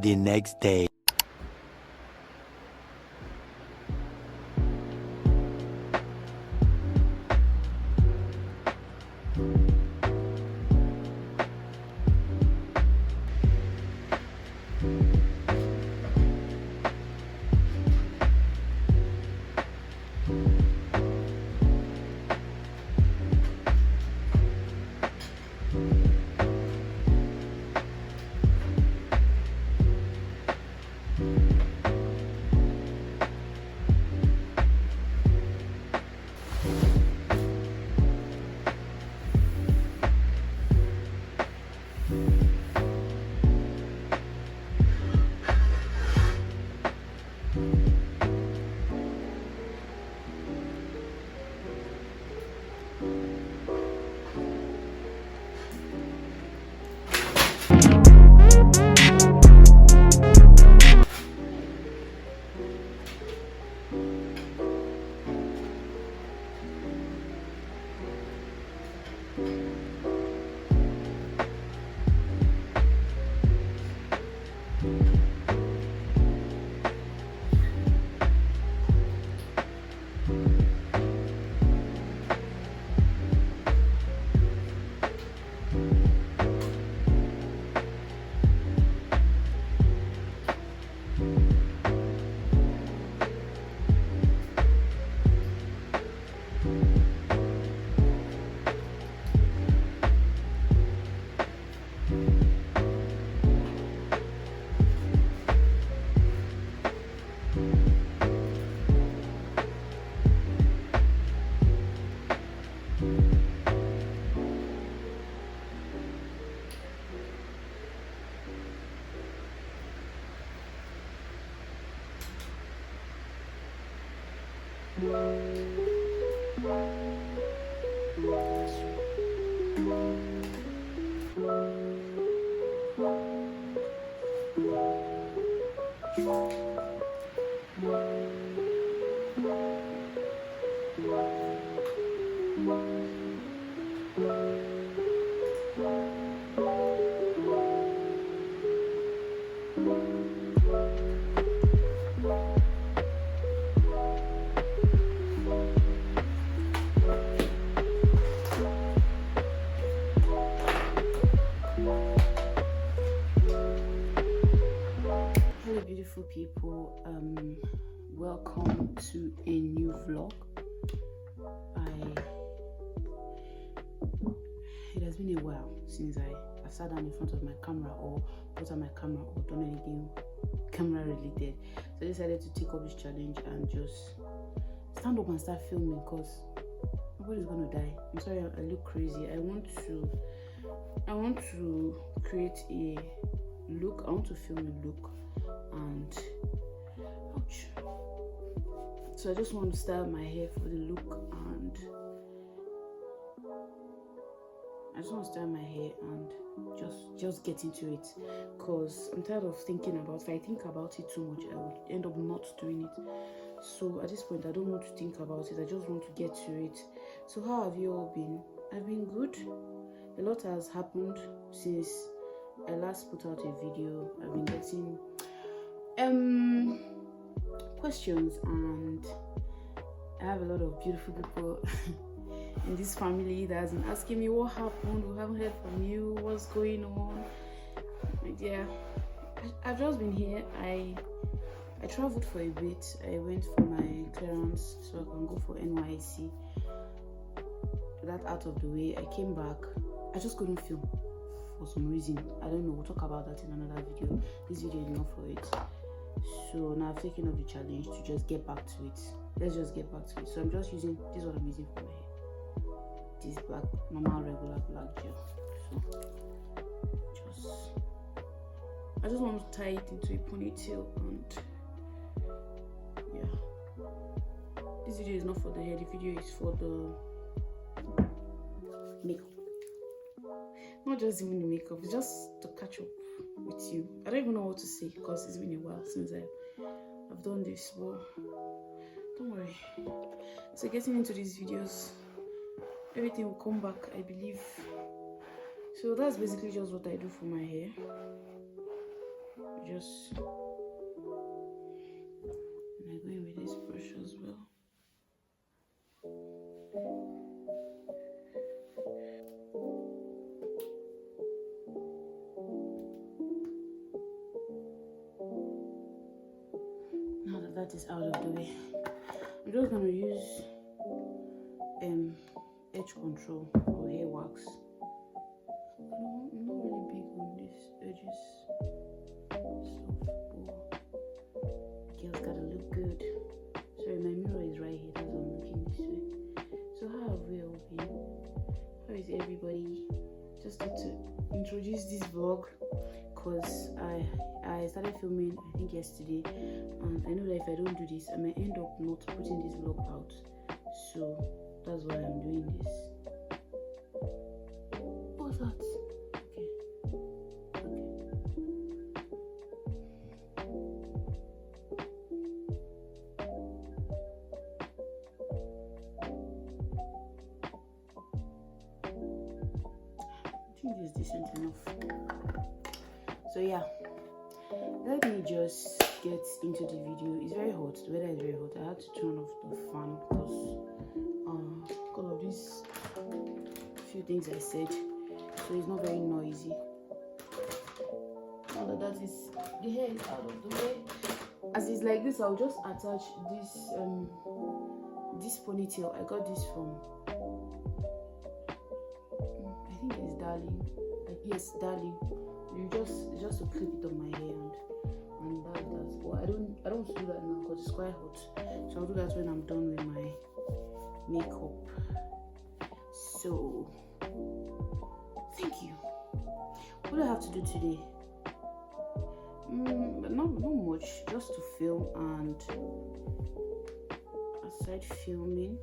the next day. Hello beautiful people, welcome to a new vlog. It has been a while since I've sat down in front of my camera or put on my camera or done anything camera related, so I decided to take up this challenge and just stand up and start filming because nobody's gonna die. I'm sorry I look crazy. I want to create a look. I want to film a look, and ouch, so I just want to style my hair for the look, and I just want to style my hair and just get into it because I'm tired of thinking about it. If I think about it too much, I would end up not doing it. So at this point I don't want to think about it, I just want to get to it. So how have you all been? I've been good. A lot has happened since I last put out a video. I've been getting questions, and I have a lot of beautiful people in this family that has been asking me what happened, we haven't heard from you, what's going on. My dear, I've just been here. I traveled for a bit. I went for my clearance so I can go for NYC. That out of the way, I came back. I just couldn't film for some reason. I don't know, we'll talk about that in another video. This video is not for it. So now I've taken up the challenge to just get back to it. Let's just get back to it. So I'm just using, this is what I'm using for my hair. This black, normal, regular black gel. So I just want to tie it into a ponytail, and yeah. This video is not for the hair, the video is for the makeup. Not just even the makeup, it's just to catch up with you. I don't even know what to say because it's been a while since I've done this, but don't worry. So getting into these videos, everything will come back, I believe. So that's basically just what I do for my hair. just, and I go in with this brush as well. Now that is out of the way, I'm just gonna use edge control or hair wax. I'm not really big on these edges stuff. Girls gotta look good. Sorry, my mirror is right here, that's why I'm looking this way. So how have we all been? How is everybody? Just need to introduce this vlog because I started filming I think yesterday, and I know that if I don't do this I may end up not putting this vlog out, so that's why I'm doing this. What's that? I think this is decent enough. So yeah, let me just get into the video. It's very hot, the weather is very hot. I had to turn off the fan because of these few things I said, so it's not very noisy. Now that is, the hair is out of the way. As it's like this, I'll just attach this ponytail. I got this from I think it's Darling. Yes, Darling. You just to clip it on my hair and that's that. Well, I don't do that now because it's quite hot. So I'll do that when I'm done with my makeup. So thank you. What do I have to do today? Not much, just to film, and aside filming,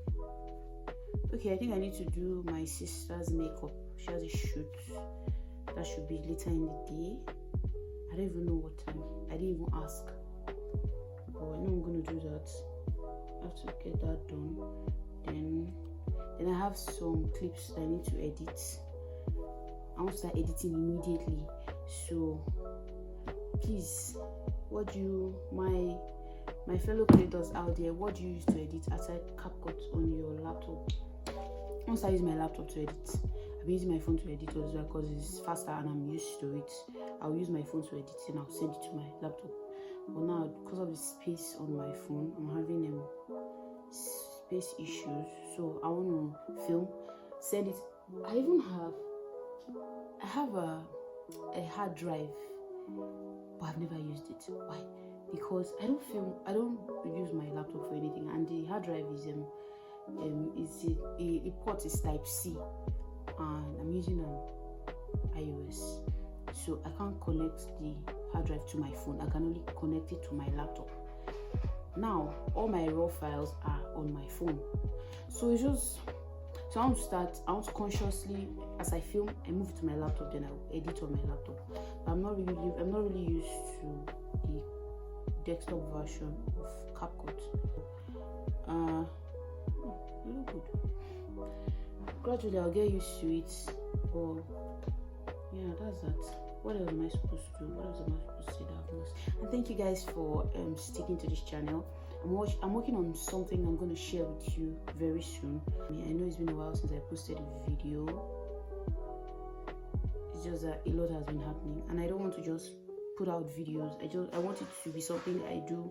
okay, I think I need to do my sister's makeup. She has a shoot that should be later in the day. I don't even know what time. I didn't even ask, but I know I'm gonna do that. I have to get that done. Then I have some clips that I need to edit. I want to start editing immediately. So please, what do you, my fellow creators out there, what do you use to edit aside CapCut on your laptop? Once I use my laptop to edit, I've been using my phone to edit as well because it's faster and I'm used to it. I'll use my phone to edit and I'll send it to my laptop. But now, because of the space on my phone, I'm having space issues. So I want to film, send it. I have a hard drive, but I've never used it. Why? Because I don't use my laptop for anything, and the hard drive is the port is type C, and I'm using an iOS, so I can't connect the hard drive to my phone. I can only connect it to my laptop. Now all my raw files are on my phone, so it's just, so I want to consciously, as I film, I move it to my laptop, then I'll edit on my laptop. But I'm not really used to the desktop version of CapCut. Really good. Gradually I'll get used to it, but yeah, that's that. What else am I supposed to do? What else am I supposed to say that I've missed? And thank you guys for sticking to this channel. I'm working on something I'm going to share with you very soon. I know it's been a while since I posted a video. It's just that a lot has been happening, and I don't want to just put out videos. I want it to be something I do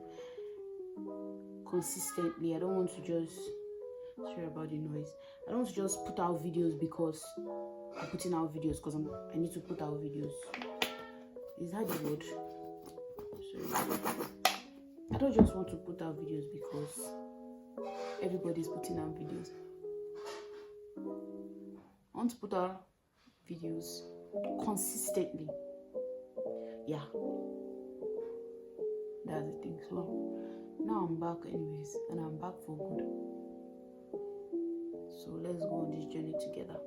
consistently. I don't want to just, sorry about the noise, I don't want to just put out videos because I'm putting out videos because I need to put out videos. Is that the word? Sorry. I don't just want to put out videos because everybody's putting out videos. I want to put out videos consistently. Yeah, that's the thing. So now I'm back anyways, and I'm back for good. So let's go on this journey together.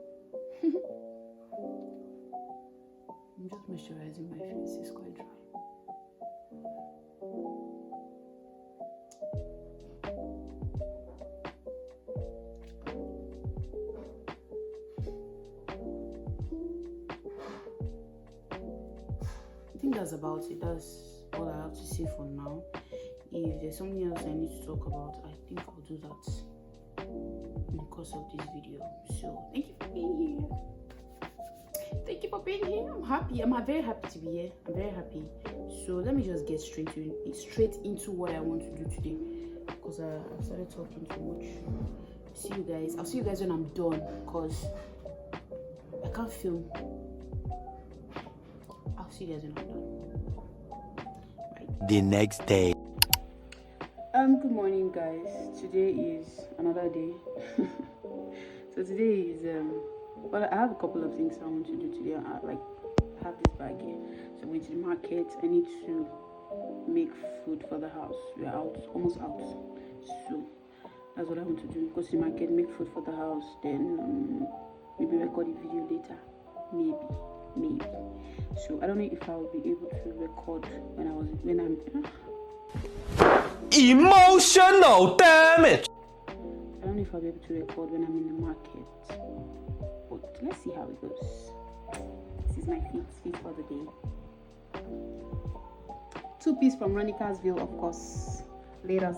I'm just moisturizing my face, it's quite dry. I think that's about it. That's all I have to say for now. If there's something else I need to talk about, I think I'll do that in the course of this video. So thank you for being here. Thank you for being here. I'm happy. I'm very happy to be here. I'm very happy. So let me just get straight into what I want to do today, because I've started talking too much. See you guys. I'll see you guys when I'm done, because I can't film. I'll see you guys when I'm done. Right. The next day. Good morning, guys. Today is another day. So today is well, I have a couple of things I want to do today. I have this bag here. So I'm going to the market. I need to make food for the house. We're almost out. So that's what I want to do. Go to the market, make food for the house, then maybe record a video later. Maybe. So I don't know if I will be able to record when I'm emotional damage. I don't know if I'll be able to record when I'm in the market, but let's see how it goes. This is my fit for the day. 2-piece from Ronicasville, of course. Later.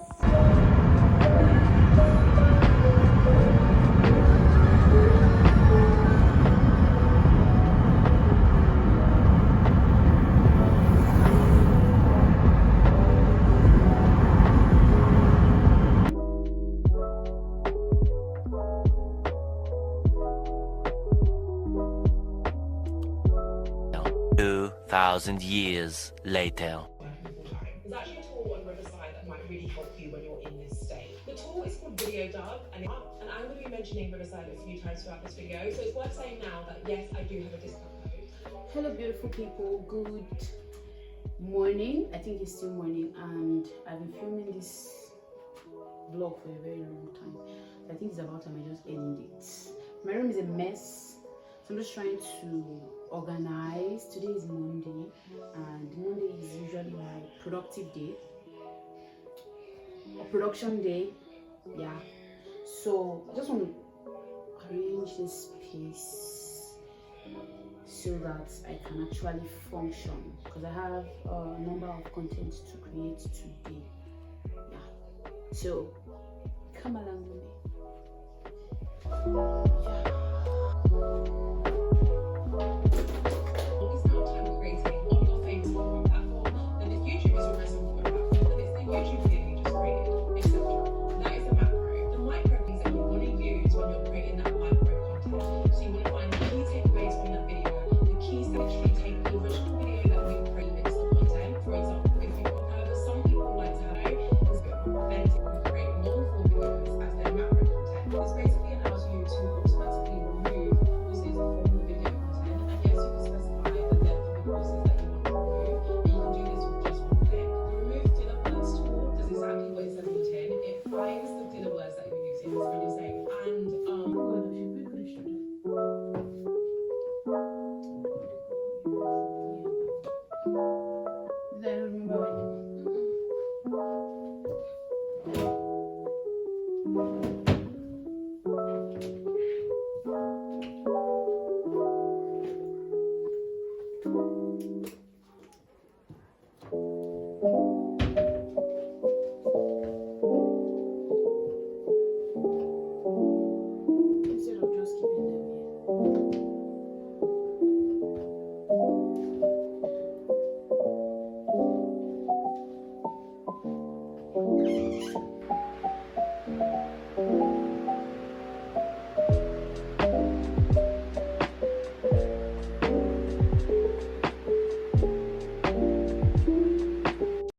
Years later. There's actually a tool on Riverside that might really help you when you're in this state. The tool is called Video Dub, and I'm going to be mentioning Riverside a few times throughout this video, so it's worth saying now that yes, I do have a discount code. Hello beautiful people, good morning. I think it's still morning, and I've been filming this vlog for a very long time. I think it's about time I just end it. My room is a mess, so I'm just trying to organize. Today is Monday, and Monday is usually my productive day or production day. Yeah, so I just want to arrange this space so that I can actually function, because I have a number of content to create today. Yeah, so come along with me.